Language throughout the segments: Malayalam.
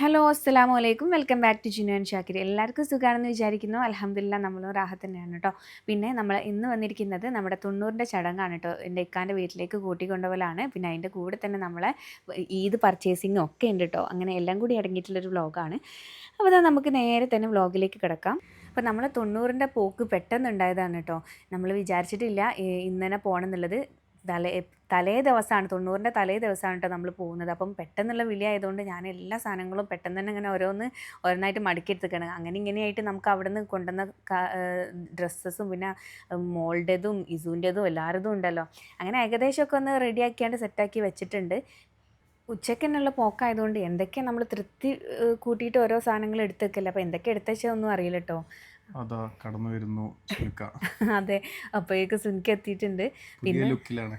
ഹലോ അസ്സലാമു അലൈക്കും. Welcome back to Jinu and Shakir. എല്ലാവർക്കും സുഖമാണെന്ന് വിചാരിക്കുന്നു. അൽഹംദുലില്ലാ നമ്മളും റാഹത്ത് തന്നെയാണ് കേട്ടോ. പിന്നെ നമ്മൾ ഇന്ന് വന്നിരിക്കുന്നത് നമ്മുടെ 90ൻ്റെ ചടങ്ങാണ് കേട്ടോ. എൻ്റെ ഇക്കാൻ്റെ വീട്ടിലേക്ക് കൂട്ടിക്കൊണ്ടുപോകലാണ്. പിന്നെ അതിൻ്റെ കൂടെ തന്നെ നമ്മളെ ഈദ് പർച്ചേസിങ്ങും ഒക്കെ ഉണ്ട് കേട്ടോ. അങ്ങനെ എല്ലാം കൂടി അടങ്ങിയിട്ടുള്ളൊരു വ്ളോഗാണ്. അപ്പോൾ അതാ നമുക്ക് നേരെ തന്നെ വ്ളോഗിലേക്ക് കിടക്കാം. അപ്പോൾ നമ്മൾ 90ൻ്റെ പോക്ക് പെട്ടെന്ന് ഉണ്ടായതാണ് കേട്ടോ. നമ്മൾ വിചാരിച്ചിട്ടില്ല ഇന്ന് തന്നെ പോകണം എന്നുള്ളത്. തലേ ദിവസമാണ് 90ൻ്റെ തലേ ദിവസമാണ് കേട്ടോ നമ്മൾ പോകുന്നത്. അപ്പം പെട്ടെന്നുള്ള വിളി ആയതുകൊണ്ട് ഞാൻ എല്ലാ സാധനങ്ങളും പെട്ടെന്ന് തന്നെ ഇങ്ങനെ ഓരോന്നായിട്ട് മടക്കിയെടുത്തേക്കാണ്. അങ്ങനെ ഇങ്ങനെയായിട്ട് നമുക്ക് അവിടെ നിന്ന് കൊണ്ടുവന്ന ഡ്രസ്സസും പിന്നെ മോളുടേതും ഇസുവിൻ്റെതും എല്ലാവരതും ഉണ്ടല്ലോ. അങ്ങനെ ഏകദേശമൊക്കെ ഒന്ന് റെഡിയാക്കിയാണ്ട് സെറ്റാക്കി വെച്ചിട്ടുണ്ട്. ഉച്ചയ്ക്ക് തന്നെയുള്ള പോക്കായതുകൊണ്ട് എന്തൊക്കെയാണ് നമ്മൾ തൃപ്തി കൂട്ടിയിട്ട് ഓരോ സാധനങ്ങൾ എടുത്ത് വെക്കല്ലേ. അപ്പോൾ എന്തൊക്കെ എടുത്ത് വെച്ചാൽ ഒന്നും അറിയില്ല കേട്ടോ. അതാ കടന്നു വരുന്നു സുൽക്ക. അതെ, അപ്പോഴേക്ക് സുൻക എത്തിയിട്ടുണ്ട്. പുതിയ ലുക്കിലാണ്.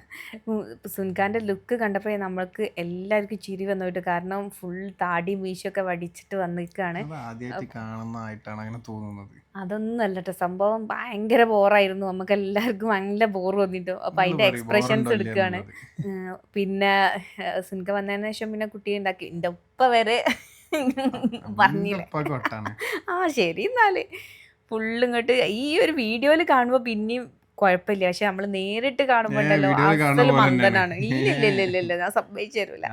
സുൻഖാൻ്റെ ലുക്ക് കണ്ടപ്പോഴേ നമ്മൾക്ക് എല്ലാവർക്കും ചിരി വന്നു പോയിട്ട്. കാരണം ഫുൾ താടിയും മീശയൊക്കെ വടിച്ചിട്ട് വന്നിരിക്കുകയാണ്. ആദ്യമായിട്ട് കാണുന്നതായിട്ടാണ് അങ്ങനെ തോന്നുന്നത്. അതൊന്നും അല്ല കേട്ടോ, സംഭവം ഭയങ്കര ബോറായിരുന്നു. നമുക്ക് എല്ലാവർക്കും നല്ല ബോർ വന്നിട്ടു. അപ്പോൾ അതിൻ്റെ എക്സ്പ്രഷൻസ് എടുക്കുകയാണ്. പിന്നെ സുൻക വന്നതിന് ശേഷം പിന്നെ കുട്ടിയെ ഉണ്ടാക്കി എൻ്റെ ഉപ്പ വരെ പറഞ്ഞില്ലേ. ആ ശരി എന്നാല് ഫുള്ള് ഇങ്ങോട്ട് ഈ ഒരു വീഡിയോയിൽ കാണുമ്പോൾ പിന്നെയും കുഴപ്പമില്ല, പക്ഷെ നമ്മൾ നേരിട്ട് കാണുമ്പോൾ ഉണ്ടല്ലോ അസൽ മന്ദനാണ്. ഇല്ല ഞാൻ സമ്മതിച്ചു തരൂല.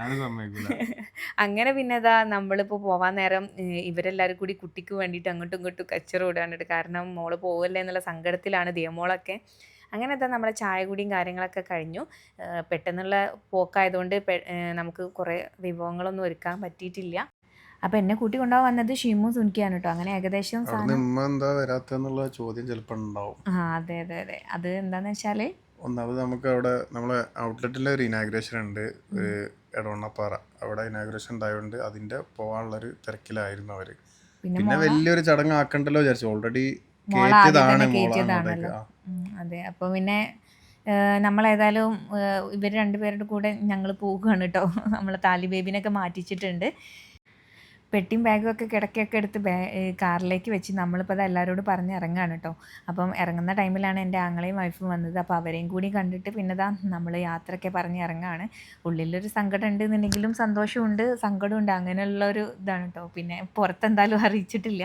അങ്ങനെ പിന്നെ ഇതാ നമ്മളിപ്പോൾ പോവാൻ നേരം ഇവരെല്ലാവരും കൂടി കുട്ടിക്ക് വേണ്ടിയിട്ട് അങ്ങോട്ടും ഇങ്ങോട്ടും കച്ചറ വിടാനായിട്ട്. കാരണം മോള് പോവല്ലേ എന്നുള്ള സങ്കടത്തിലാണ് ദിയമോളൊക്കെ. അങ്ങനെ ഇതാ നമ്മളെ ചായ കുടിയും കാര്യങ്ങളൊക്കെ കഴിഞ്ഞു. പെട്ടെന്നുള്ള പോക്കായതുകൊണ്ട് നമുക്ക് കുറേ വിഭവങ്ങളൊന്നും ഒരുക്കാൻ പറ്റിയിട്ടില്ല. അപ്പോൾ എന്നെ കൂട്ടി കൊണ്ടുപോകാൻ വന്നത് ഷിമു സുൻകിയാണ് കേട്ടോ. അങ്ങനെ ഏകദേശം എന്താ വരാത്തെന്നുള്ള ചോദ്യം ചിലപ്പോൾ ഉണ്ടാവും. അതെ അത് എന്താന്ന് വെച്ചാൽ ഒന്നാമത് നമുക്ക് അവിടെ നമ്മളെ ഔട്ട്ലെറ്റിലെ ഒരു ഇനാഗ്രേഷൻ ഉണ്ട്, എടവണ്ണപ്പാറ. അവിടെ ഇനാഗ്രേഷൻ ഉണ്ടായതുകൊണ്ട് അതിൻ്റെ പോകാനുള്ളൊരു തിരക്കിലായിരുന്നു അവർ. പിന്നെ വലിയൊരു ചടങ്ങ് ആക്കണ്ടല്ലോ വിചാരിച്ചു. ഓൾറെഡി കേറ്റിയതാണല്ലോ. അതെ, അപ്പോൾ പിന്നെ നമ്മളേതായാലും ഇവർ രണ്ടുപേരുടെ കൂടെ ഞങ്ങൾ പോകുകയാണ് കേട്ടോ. നമ്മളെ താലി ബേബിനൊക്കെ മാറ്റിച്ചിട്ടുണ്ട്. പെട്ടിയും ബാഗും ഒക്കെ കിടക്കയൊക്കെ എടുത്ത് കാറിലേക്ക് വെച്ച് നമ്മളിപ്പോൾ അത് എല്ലാവരോടും പറഞ്ഞ് ഇറങ്ങുകയാണ് കേട്ടോ. അപ്പം ഇറങ്ങുന്ന ടൈമിലാണ് എൻ്റെ ആങ്ങളെയും വൈഫും വന്നത്. അപ്പോൾ അവരെയും കൂടി കണ്ടിട്ട് പിന്നെ നമ്മൾ യാത്രയൊക്കെ പറഞ്ഞ് ഇറങ്ങുകയാണ്. ഉള്ളിലൊരു സങ്കടം ഉണ്ട് എന്നുണ്ടെങ്കിലും സന്തോഷമുണ്ട് സങ്കടമുണ്ട്, അങ്ങനെയുള്ളൊരു ഇതാണ് കേട്ടോ. പിന്നെ പുറത്തെന്തായാലും അറിയിച്ചിട്ടില്ല.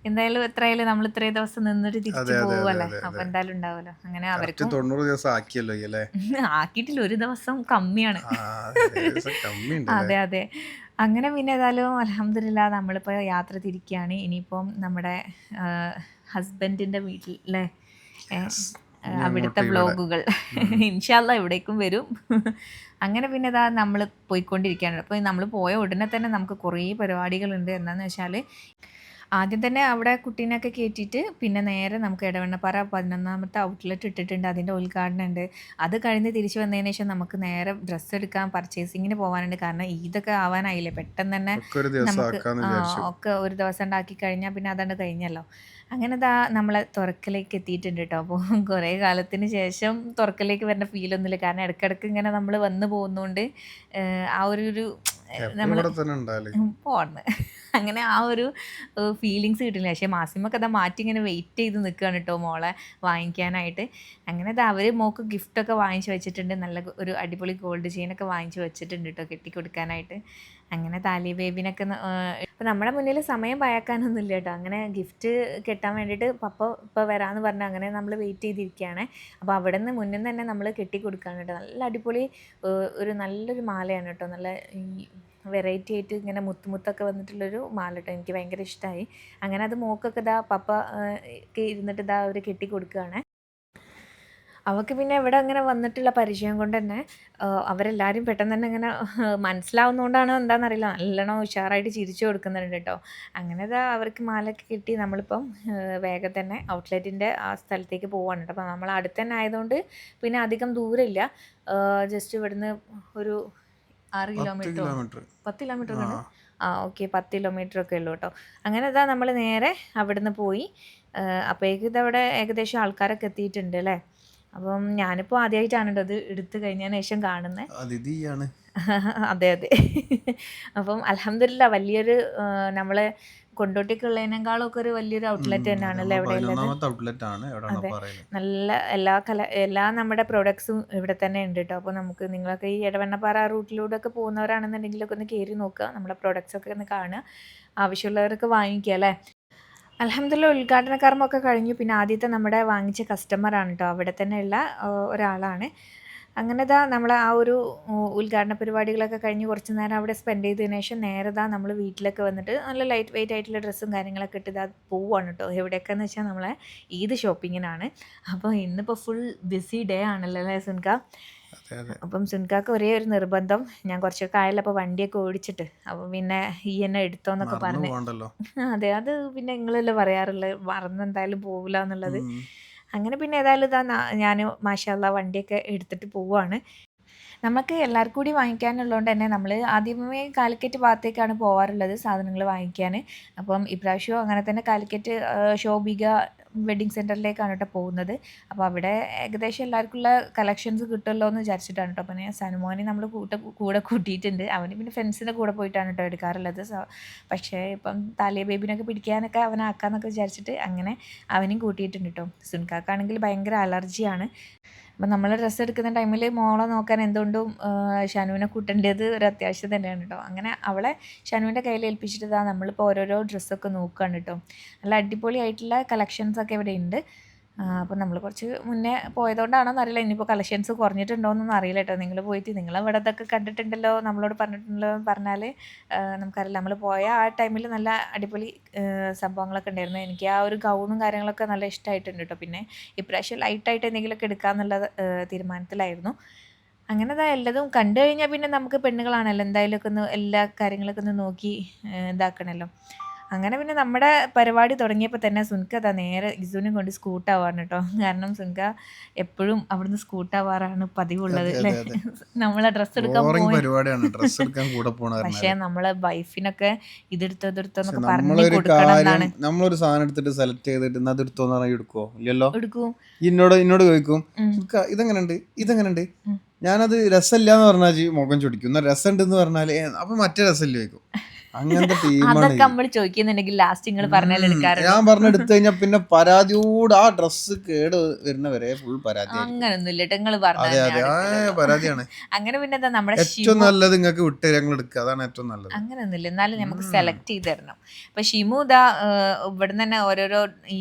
എന്തായാലും എത്രയായാലും നമ്മൾ ഇത്രയും ദിവസം നിന്നിട്ട് തിരിച്ചു പോവല്ലേ, അപ്പോൾ എന്തായാലും ഉണ്ടാവുമല്ലോ. അങ്ങനെ അവർക്കും 90 ദിവസം ആക്കിയല്ലോ അല്ലേ? ആക്കിയിട്ടില്ല, ഒരു ദിവസം കമ്മിയാണ്. അതെ അങ്ങനെ പിന്നെ ഏതായാലും അൽഹംദുലില്ലാ നമ്മളിപ്പോൾ യാത്ര തിരിക്കുകയാണ്. ഇനിയിപ്പം നമ്മുടെ ഹസ്ബൻഡിൻ്റെ വീട്ടിൽ അല്ലേ, അവിടുത്തെ വ്ളോഗുകൾ ഇൻഷാ അല്ലാ എവിടേക്കും വരും. അങ്ങനെ പിന്നെ നമ്മൾ പോയിക്കൊണ്ടിരിക്കുകയാണ്. അപ്പോൾ നമ്മൾ പോയ ഉടനെ തന്നെ നമുക്ക് കുറേ പരിപാടികളുണ്ട്. എന്താണെന്ന് വെച്ചാൽ ആദ്യം തന്നെ അവിടെ കുട്ടീനെയൊക്കെ കയറ്റിയിട്ട് പിന്നെ നേരെ നമുക്ക് എടവണ്ണപ്പാറ 11ാമത്തെ ഔട്ട്ലെറ്റ് ഇട്ടിട്ടുണ്ട്, അതിൻ്റെ ഉദ്ഘാടനം ഉണ്ട്. അത് കഴിഞ്ഞ് തിരിച്ചു വന്നതിന് ശേഷം നമുക്ക് നേരെ ഡ്രസ്സ് എടുക്കാൻ പർച്ചേസിങ്ങിന് പോകാനുണ്ട്. കാരണം ഈദൊക്കെ ആവാനായില്ലേ, പെട്ടെന്ന് തന്നെ നമുക്ക് ഒക്കെ ഒരു ദിവസം ഉണ്ടാക്കി കഴിഞ്ഞാൽ പിന്നെ അതാണ്ട് കഴിഞ്ഞല്ലോ. അങ്ങനെ നമ്മളെ തുറക്കലേക്ക് എത്തിയിട്ടുണ്ട് കേട്ടോ. അപ്പോൾ കുറേ കാലത്തിന് ശേഷം തുറക്കലേക്ക് വരുന്ന ഫീലൊന്നുമില്ല. കാരണം ഇടയ്ക്കിടയ്ക്ക് ഇങ്ങനെ നമ്മൾ വന്ന് പോകുന്നതുകൊണ്ട് ആ ഒരു നമ്മൾ പോണ് അങ്ങനെ ആ ഒരു ഫീലിങ്സ് കിട്ടില്ല. പക്ഷേ മാസിമൊക്കെ മാറ്റി ഇങ്ങനെ വെയിറ്റ് ചെയ്ത് നിൽക്കുകയാണ് കേട്ടോ മോളെ വാങ്ങിക്കാനായിട്ട്. അങ്ങനെ അവർ മോൾക്ക് ഗിഫ്റ്റൊക്കെ വാങ്ങിച്ച് വെച്ചിട്ടുണ്ട്. നല്ല ഒരു അടിപൊളി ഗോൾഡ് ചെയിനൊക്കെ വാങ്ങിച്ച് വെച്ചിട്ടുണ്ട് കേട്ടോ കെട്ടിക്കൊടുക്കാനായിട്ട്. അങ്ങനെ താലി ബേബിനൊക്കെ ഇപ്പോൾ നമ്മുടെ മുന്നിൽ സമയം പാഴാക്കാനൊന്നുമില്ല കേട്ടോ. അങ്ങനെ ഗിഫ്റ്റ് കെട്ടാൻ വേണ്ടിയിട്ട് പപ്പ ഇപ്പോൾ വരാമെന്ന് പറഞ്ഞ് അങ്ങനെ നമ്മൾ വെയിറ്റ് ചെയ്തിരിക്കുകയാണ്. അപ്പോൾ അവിടെ നിന്ന് മുന്നിൽ തന്നെ നമ്മൾ കെട്ടിക്കൊടുക്കുകയാണ് കേട്ടോ. നല്ല അടിപൊളി നല്ലൊരു മാലയാണ് കേട്ടോ. നല്ല ഈ വെറൈറ്റി ആയിട്ട് ഇങ്ങനെ മുത്തൊക്കെ വന്നിട്ടുള്ളൊരു മാല കേട്ടോ. എനിക്ക് ഭയങ്കര ഇഷ്ടമായി. അങ്ങനെ അത് മോക്കൊക്കെ പപ്പ ഒക്കെ ഇരുന്നിട്ട് അവർ കെട്ടിക്കൊടുക്കുകയാണ്. അവൾക്ക് പിന്നെ ഇവിടെ അങ്ങനെ വന്നിട്ടുള്ള പരിചയം കൊണ്ട് തന്നെ അവരെല്ലാവരും പെട്ടെന്ന് തന്നെ ഇങ്ങനെ മനസ്സിലാവുന്നതുകൊണ്ടാണോ എന്താണെന്നറിയില്ല, നല്ലോണം ഉഷാറായിട്ട് ചിരിച്ചു കൊടുക്കുന്നുണ്ട് കേട്ടോ. അങ്ങനെ അവർക്ക് മാലയൊക്കെ കിട്ടി. നമ്മളിപ്പം വേഗം തന്നെ ഔട്ട്ലെറ്റിൻ്റെ ആ സ്ഥലത്തേക്ക് പോവാണ് കേട്ടോ. അപ്പോൾ നമ്മൾ അടുത്ത് തന്നെ ആയതുകൊണ്ട് പിന്നെ അധികം ദൂരമില്ല. ജസ്റ്റ് ഇവിടുന്ന് ഒരു 6 കിലോമീറ്റർ 10 കിലോമീറ്റർ ഉണ്ട്. ഓക്കെ 10 കിലോമീറ്ററൊക്കെ ഉള്ളൂ കേട്ടോ. അങ്ങനെ നമ്മൾ നേരെ അവിടുന്ന് പോയി. അപ്പോഴേക്കും ഇതവിടെ ഏകദേശം ആൾക്കാരൊക്കെ എത്തിയിട്ടുണ്ട് അല്ലേ. അപ്പം ഞാനിപ്പോൾ ആദ്യമായിട്ടാണ് കേട്ടോ അത് എടുത്തു കഴിഞ്ഞതിന് ശേഷം കാണുന്നത്. അതെ അപ്പം അൽഹംദുലില്ലാ വലിയൊരു നമ്മളെ കൊണ്ടോട്ടിക്കുള്ളതിനേക്കാളും ഒക്കെ ഒരു വലിയൊരു ഔട്ട്ലെറ്റ് തന്നെയാണല്ലോ ഇവിടെ ഉള്ളത്. 11ാമത്തെ ഔട്ട്ലെറ്റ് ആണ് അതെ, എടവണ്ണപ്പാറയിൽ. നല്ല എല്ലാ നമ്മുടെ പ്രൊഡക്ട്സും ഇവിടെ തന്നെ ഉണ്ട് കേട്ടോ. അപ്പോൾ നമുക്ക് നിങ്ങളൊക്കെ ഈ എടവണ്ണപ്പാറ റൂട്ടിലൂടെ ഒക്കെ പോകുന്നവരാണെന്നുണ്ടെങ്കിലൊക്കെ ഒന്ന് കയറി നോക്കുക, നമ്മുടെ പ്രൊഡക്ട്സ് ഒക്കെ ഒന്ന് കാണുക, ആവശ്യമുള്ളവർക്ക് വാങ്ങിക്കുക അല്ലേ. അൽഹംദുലില്ലാ ഉദ്ഘാടന കർമ്മമൊക്കെ കഴിഞ്ഞു. പിന്നെ ആദ്യത്തെ നമ്മുടെ വാങ്ങിച്ച കസ്റ്റമറാണ് കേട്ടോ, അവിടെ തന്നെയുള്ള ഒരാളാണ്. അങ്ങനെ നമ്മൾ ആ ഒരു ഉദ്ഘാടന പരിപാടികളൊക്കെ കഴിഞ്ഞ് കുറച്ച് നേരം അവിടെ സ്പെൻഡ് ചെയ്തതിന് ശേഷം നേരെ നമ്മൾ വീട്ടിലൊക്കെ വന്നിട്ട് നല്ല ലൈറ്റ് വെയിറ്റ് ആയിട്ടുള്ള ഡ്രസ്സും കാര്യങ്ങളൊക്കെ ഇട്ട് പോവാണ് കേട്ടോ. എവിടെയൊക്കെയെന്ന് വെച്ചാൽ നമ്മളെ ഈദ് ഷോപ്പിങ്ങിനാണ്. അപ്പോൾ ഇന്നിപ്പോൾ ഫുൾ ബിസി ഡേ ആണല്ലോ അല്ലേ സുൻക. അപ്പം സുൻകാക്ക് ഒരേ ഒരു നിർബന്ധം, ഞാൻ കുറച്ചൊക്കെ ആയല്ലോ അപ്പോൾ വണ്ടിയൊക്കെ ഓടിച്ചിട്ട്, അപ്പോൾ പിന്നെ ഈ എന്നെ എടുത്തോന്നൊക്കെ പറഞ്ഞ്. അതെ, അത് പിന്നെ നിങ്ങളല്ലേ പറയാറുള്ളത്, മറന്നെന്തായാലും പോകില്ല എന്നുള്ളത്. അങ്ങനെ പിന്നെ ഏതായാലും ഞാൻ മാഷാ അല്ലാ വണ്ടിയൊക്കെ എടുത്തിട്ട് പോവുകയാണ്. നമുക്ക് എല്ലാവർക്കും കൂടി വാങ്ങിക്കാനുള്ളതുകൊണ്ട് തന്നെ നമ്മൾ ആദ്യമേ കാലിക്കറ്റ് ഭാഗത്തേക്കാണ് പോകാറുള്ളത് സാധനങ്ങൾ വാങ്ങിക്കാൻ. അപ്പം ഇപ്രാവശ്യവും അങ്ങനെ തന്നെ കാലിക്കറ്റ് ശോഭിക വെഡ്ഡിങ് സെൻറ്ററിലേക്കാണ് കേട്ടോ പോകുന്നത്. അപ്പോൾ അവിടെ ഏകദേശം എല്ലാവർക്കുള്ള കളക്ഷൻസ് കിട്ടുമല്ലോ എന്ന് വിചാരിച്ചിട്ടാണ് കേട്ടോ. പിന്നെ സനുമോനെ നമ്മൾ കൂടെ കൂട്ടിയിട്ടുണ്ട്. അവന് പിന്നെ ഫ്രണ്ട്സിൻ്റെ കൂടെ പോയിട്ടാണ് കേട്ടോ എടുക്കാറുള്ളത്. പക്ഷേ ഇപ്പം താലിയ ബേബിനൊക്കെ പിടിക്കാനൊക്കെ അവനാക്കാമെന്നൊക്കെ വിചാരിച്ചിട്ട് അങ്ങനെ അവനെയും കൂട്ടിയിട്ടുണ്ട് കേട്ടോ. സുൻകാക്കാണെങ്കിൽ ഭയങ്കര അലർജിയാണ്. അപ്പം നമ്മൾ ഡ്രസ്സ് എടുക്കുന്ന ടൈമിൽ മോളെ നോക്കാൻ എന്തുകൊണ്ടും ഷനുവിനെ കൂട്ടേണ്ടത് ഒരു അത്യാവശ്യം തന്നെയാണ് കേട്ടോ. അങ്ങനെ അവളെ ഷനുവിൻ്റെ കയ്യിൽ ഏൽപ്പിച്ചിട്ട് നമ്മളിപ്പോൾ ഓരോരോ ഡ്രസ്സൊക്കെ നോക്കുകയാണ് കേട്ടോ. നല്ല അടിപൊളിയായിട്ടുള്ള കളക്ഷൻസൊക്കെ ഇവിടെ ഉണ്ട്. അപ്പോൾ നമ്മൾ കുറച്ച് മുന്നേ പോയതുകൊണ്ടാണോന്ന് അറിയില്ല, ഇനിയിപ്പോൾ കളക്ഷൻസ് കുറഞ്ഞിട്ടുണ്ടോയെന്നൊന്നും അറിയില്ല കേട്ടോ. നിങ്ങൾ പോയിട്ട് നിങ്ങൾ ഇവിടെ ഇതൊക്കെ കണ്ടിട്ടുണ്ടല്ലോ, നമ്മളോട് പറഞ്ഞിട്ടുണ്ടല്ലോ എന്ന് പറഞ്ഞാൽ നമുക്കറിയില്ല. നമ്മൾ പോയ ആ ടൈമിൽ നല്ല അടിപൊളി സംഭവങ്ങളൊക്കെ ഉണ്ടായിരുന്നു. എനിക്ക് ആ ഒരു ഗൗണും കാര്യങ്ങളൊക്കെ നല്ല ഇഷ്ടമായിട്ടുണ്ട് കേട്ടോ. പിന്നെ ഇപ്രാവശ്യം ലൈറ്റായിട്ട് എന്തെങ്കിലുമൊക്കെ എടുക്കാമെന്നുള്ള തീരുമാനത്തിലായിരുന്നു. അങ്ങനെ എല്ലതും കണ്ടു കഴിഞ്ഞാൽ പിന്നെ നമുക്ക് പെണ്ണുങ്ങളാണല്ലോ എന്തായാലും ഒന്ന് എല്ലാ കാര്യങ്ങളൊക്കെ ഒന്ന് നോക്കി ഇതാക്കണമല്ലോ. അങ്ങനെ പിന്നെ നമ്മുടെ പരിപാടി തുടങ്ങിയപ്പോൾ തന്നെ സുൻക നേരെ ഇസുവിനെ കൊണ്ട് സ്കൂട്ടാവാണ് കേട്ടോ. കാരണം സുൻക എപ്പോഴും അവിടുന്ന് സ്കൂട്ടാവാറാണ് പതിവുള്ളത് അല്ലേ. നമ്മളെ ഡ്രസ്സ് എടുക്കാൻ പക്ഷേ നമ്മളെ വൈഫിനൊക്കെ ഇതെടുത്തോന്നൊക്കെ പറഞ്ഞു കൊടുക്കണം എന്നാണ്. നമ്മളൊരു സാധനം എടുത്തിട്ട് സെലക്ട് ചെയ്തിട്ട് അതെടുത്തോന്ന് പറഞ്ഞാൽ എടുക്കുവോ? ഇല്ലല്ലോ. എടുക്കും. എന്നോട് ചോദിക്കും ഇതെങ്ങനെയുണ്ട് ഞാനത് രസമില്ല എന്ന് പറഞ്ഞാൽ മുഖം ചൊടിക്കും. എന്നാൽ രസം ഉണ്ടെന്ന് പറഞ്ഞാല് അപ്പൊ മറ്റേ രസമില്ല ചോദിക്കും. അങ്ങനത്തെ അതൊക്കെ നമ്മൾ ചോദിക്കുന്നുണ്ടെങ്കിൽ ലാസ്റ്റ് നിങ്ങൾ പറഞ്ഞാൽ എടുക്കാറുണ്ട്. ഞാൻ പറഞ്ഞെടുത്തു കഴിഞ്ഞാൽ പിന്നെ പരാതിയോട് ആ ഡ്രസ്സ് കേട് വരുന്നവരെ ഫുൾ പരാതി. അങ്ങനൊന്നുമില്ല നിങ്ങൾ പരാതിയാണ്. അങ്ങനെ പിന്നെ നമ്മുടെ ഏറ്റവും നല്ലത് നിങ്ങൾക്ക് വിട്ട് ഞങ്ങൾ എടുക്കുക, അതാണ് ഏറ്റവും നല്ലത്. അങ്ങനൊന്നുമില്ല, എന്നാലും നമുക്ക് സെലക്ട് ചെയ്ത് തരണം. അപ്പൊ ഷിമു ഇവിടെ തന്നെ ഓരോരോ ഈ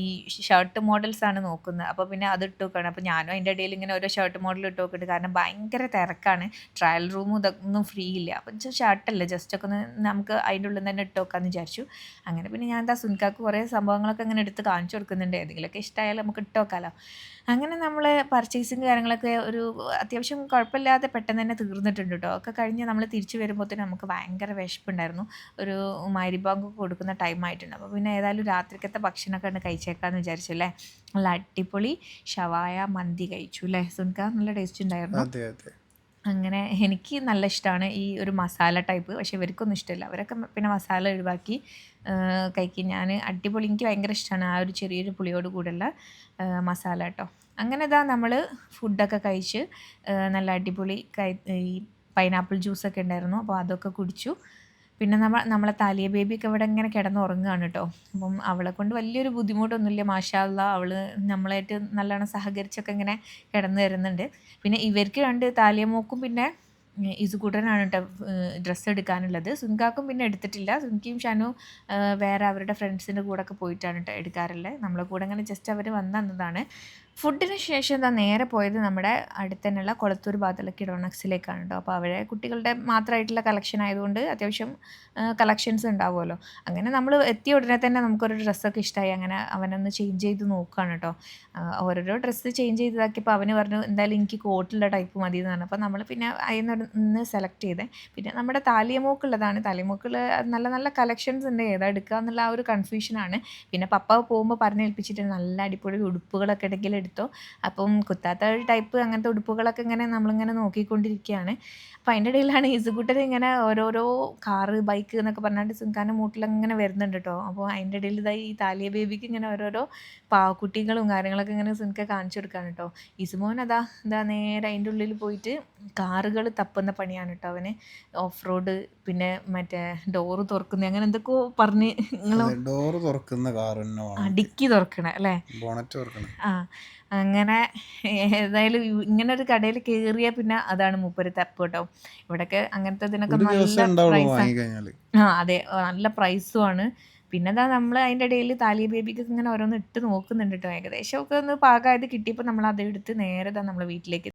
ഷർട്ട് മോഡൽസ് ആണ് നോക്കുന്നത്. അപ്പൊ പിന്നെ അത് ഇട്ട് നോക്കണം. അപ്പൊ ഞാനും അതിന്റെ ഇടയിൽ ഇങ്ങനെ ഓരോ ഷർട്ട് മോഡൽ ഇട്ട് നോക്കിയിട്ട്, കാരണം ഭയങ്കര തിരക്കാണ്, ട്രയൽ റൂമും ഇതൊന്നും ഫ്രീ ഇല്ല. അപ്പം ഷർട്ടല്ലേ ജസ്റ്റ് ഒക്കെ ഒന്ന് നമുക്ക് അതിൻ്റെ ഉള്ളിൽ തന്നെ ഇട്ട് നോക്കാമെന്ന് വിചാരിച്ചു. അങ്ങനെ പിന്നെ ഞാൻ സുൻകാക്ക് കുറേ സംഭവങ്ങളൊക്കെ അങ്ങനെ എടുത്ത് കാണിച്ചു കൊടുക്കുന്നുണ്ട്. ഏതെങ്കിലുമൊക്കെ ഇഷ്ടമായാലും നമുക്ക് ഇട്ട് നോക്കാമല്ലോ. അങ്ങനെ നമ്മൾ പർച്ചേസിങ് കാര്യങ്ങളൊക്കെ ഒരു അത്യാവശ്യം കുഴപ്പമില്ലാതെ പെട്ടെന്ന് തന്നെ തീർന്നിട്ടുണ്ട് കേട്ടോ. ഒക്കെ കഴിഞ്ഞ് നമ്മൾ തിരിച്ചു വരുമ്പോഴത്തേനും നമുക്ക് ഭയങ്കര വിശപ്പുണ്ടായിരുന്നു. ഒരു മഗ്‌രിബ് കൊടുക്കുന്ന ടൈം ആയിട്ടുണ്ട്. അപ്പോൾ പിന്നെ ഏതായാലും രാത്രിക്കത്തെ ഭക്ഷണമൊക്കെ ഉണ്ട് കഴിച്ചേക്കാമെന്ന് വിചാരിച്ചു അല്ലേ. നല്ല അടിപൊളി ഷവായ മന്തി കഴിച്ചു അല്ലേ സുൻക, നല്ല ടേസ്റ്റ് ഉണ്ടായിരുന്നു. അങ്ങനെ എനിക്ക് നല്ല ഇഷ്ടമാണ് ഈ ഒരു മസാല ടൈപ്പ്, പക്ഷെ ഇവർക്കൊന്നും ഇഷ്ടമില്ല. അവരൊക്കെ പിന്നെ മസാല ഒഴിവാക്കി കഴിക്കും. ഞാൻ അടിപൊളി, എനിക്ക് ഭയങ്കര ഇഷ്ടമാണ് ആ ഒരു ചെറിയൊരു പുളിയോട് കൂടെയുള്ള മസാല കേട്ടോ. അങ്ങനെ നമ്മൾ ഫുഡൊക്കെ കഴിച്ച് നല്ല അടിപൊളി ഈ പൈനാപ്പിൾ ജ്യൂസൊക്കെ ഉണ്ടായിരുന്നു, അപ്പോൾ അതൊക്കെ കുടിച്ചു. പിന്നെ നമ്മളെ താലിയ ബേബിയൊക്കെ ഇവിടെ ഇങ്ങനെ കിടന്നുറങ്ങുകയാണ് കേട്ടോ. അപ്പം അവളെ കൊണ്ട് വലിയൊരു ബുദ്ധിമുട്ടൊന്നുമില്ല, മാഷാ അല്ലാ. അവൾ നമ്മളായിട്ട് നല്ലോണം സഹകരിച്ചൊക്കെ ഇങ്ങനെ കിടന്നു തരുന്നുണ്ട്. പിന്നെ ഇവർക്ക് രണ്ട് താലിയമോക്കും പിന്നെ ഇസുകൂട്ടനാണ് കേട്ടോ ഡ്രസ്സ് എടുക്കാനുള്ളത്. സുൻകാക്കും പിന്നെ എടുത്തിട്ടില്ല. സുൻകിയും ഷനു വേറെ അവരുടെ ഫ്രണ്ട്സിൻ്റെ കൂടെ ഒക്കെ പോയിട്ടാണ് കേട്ടോ എടുക്കാറുള്ളത്. നമ്മളെ കൂടെ ഇങ്ങനെ ജസ്റ്റ് അവർ വന്നതാണ്. ഫുഡിന് ശേഷം നേരെ പോയത് നമ്മുടെ അടുത്ത് തന്നെയുള്ള കൊളത്തൂർ ഭാഗത്തുള്ള കിഡോണക്സിലേക്കാണ് കേട്ടോ. അപ്പോൾ അവിടെ കുട്ടികളുടെ മാത്രമായിട്ടുള്ള കളക്ഷൻ ആയതുകൊണ്ട് അത്യാവശ്യം കളക്ഷൻസ് ഉണ്ടാവുമല്ലോ. അങ്ങനെ നമ്മൾ എത്തിയ ഉടനെ തന്നെ നമുക്കൊരു ഡ്രസ്സൊക്കെ ഇഷ്ടമായി. അങ്ങനെ അവനൊന്ന് ചേഞ്ച് ചെയ്ത് നോക്കുകയാണ് കേട്ടോ. ഓരോരോ ഡ്രസ്സ് ചേഞ്ച് ചെയ്തതാക്കിയപ്പോൾ അവന് പറഞ്ഞു എന്തായാലും എനിക്ക് കോട്ടുള്ള ടൈപ്പ് മതി എന്ന് പറഞ്ഞു. അപ്പോൾ നമ്മൾ പിന്നെ അതിൽ നിന്ന് സെലക്ട് ചെയ്തേ. പിന്നെ നമ്മുടെ താലിയമോക്കുള്ളതാണ്. താലിയമോക്കുള്ള നല്ല നല്ല കളക്ഷൻസ് ഉണ്ട്, ഏതാ എടുക്കുക എന്നുള്ള ആ ഒരു കൺഫ്യൂഷനാണ്. പിന്നെ പപ്പ പോകുമ്പോൾ പറഞ്ഞേൽപ്പിച്ചിട്ട് നല്ല അടിപൊളി ഉടുപ്പുകളൊക്കെ ഉണ്ടെങ്കിൽ എടുത്തോ. അപ്പം കുത്താത്ത ടൈപ്പ് അങ്ങനത്തെ ഉടുപ്പുകളൊക്കെ ഇങ്ങനെ നമ്മളിങ്ങനെ നോക്കിക്കൊണ്ടിരിക്കുകയാണ്. അപ്പം അതിൻ്റെ ഇടയിലാണ് ഇസുകുട്ടൻ ഇങ്ങനെ ഓരോരോ കാറ് ബൈക്ക് എന്നൊക്കെ പറഞ്ഞിട്ട് സിംഖാൻ്റെ മൂട്ടിലങ്ങനെ വരുന്നുണ്ട് കേട്ടോ. അപ്പോൾ അതിൻ്റെ ഇടയിൽ ഇതായി ഈ താലിയ ബേബിക്ക് ഇങ്ങനെ ഓരോരോ പാവക്കുട്ടികളും കാര്യങ്ങളൊക്കെ ഇങ്ങനെ സിംഖ കാണിച്ചു കൊടുക്കുകയാണ് കേട്ടോ. ഇസുമോൻ ഇതാ നേരെ അതിൻ്റെ ഉള്ളിൽ പോയിട്ട് കാറുകൾ തപ്പുന്ന പണിയാണ് കേട്ടോ അവന്. ഓഫ് റോഡ്, പിന്നെ മറ്റേ ഡോറ് തുറക്കുന്നത്, അങ്ങനെ എന്തൊക്കെയോ പറഞ്ഞ് നിങ്ങൾ ഡോറ് തുറക്കുന്ന കാർ തന്നെ വേണം, ഡിക്കി തുറക്കണേ അല്ലേ. ബോണറ്റ് തുറക്കണം. ആ അങ്ങനെ ഏതായാലും ഇങ്ങനെ ഒരു കടയിൽ കയറിയാൽ പിന്നെ അതാണ് മൂപ്പര് തപ്പ് കേട്ടോ. ഇവിടെയൊക്കെ അങ്ങനത്തെ ഇതിനൊക്കെ ഒരു നല്ല ദിവസം ഉണ്ടാവുള്ളൂ പ്രൈസാണ്. വാങ്ങിക്കഴിഞ്ഞാല്. അതെ, നല്ല പ്രൈസും ആണ്. പിന്നെ നമ്മൾ അതിൻ്റെ ഇടയിൽ താലിയ ബേബിക്ക് ഇങ്ങനെ ഓരോന്ന് ഇട്ട് നോക്കുന്നുണ്ട് കേട്ടോ. ഏകദേശം ഒക്കെ ഒന്ന് പാകമായത് കിട്ടിയപ്പോൾ നമ്മൾ അതെടുത്ത് നേരെ നമ്മൾ വീട്ടിലേക്ക്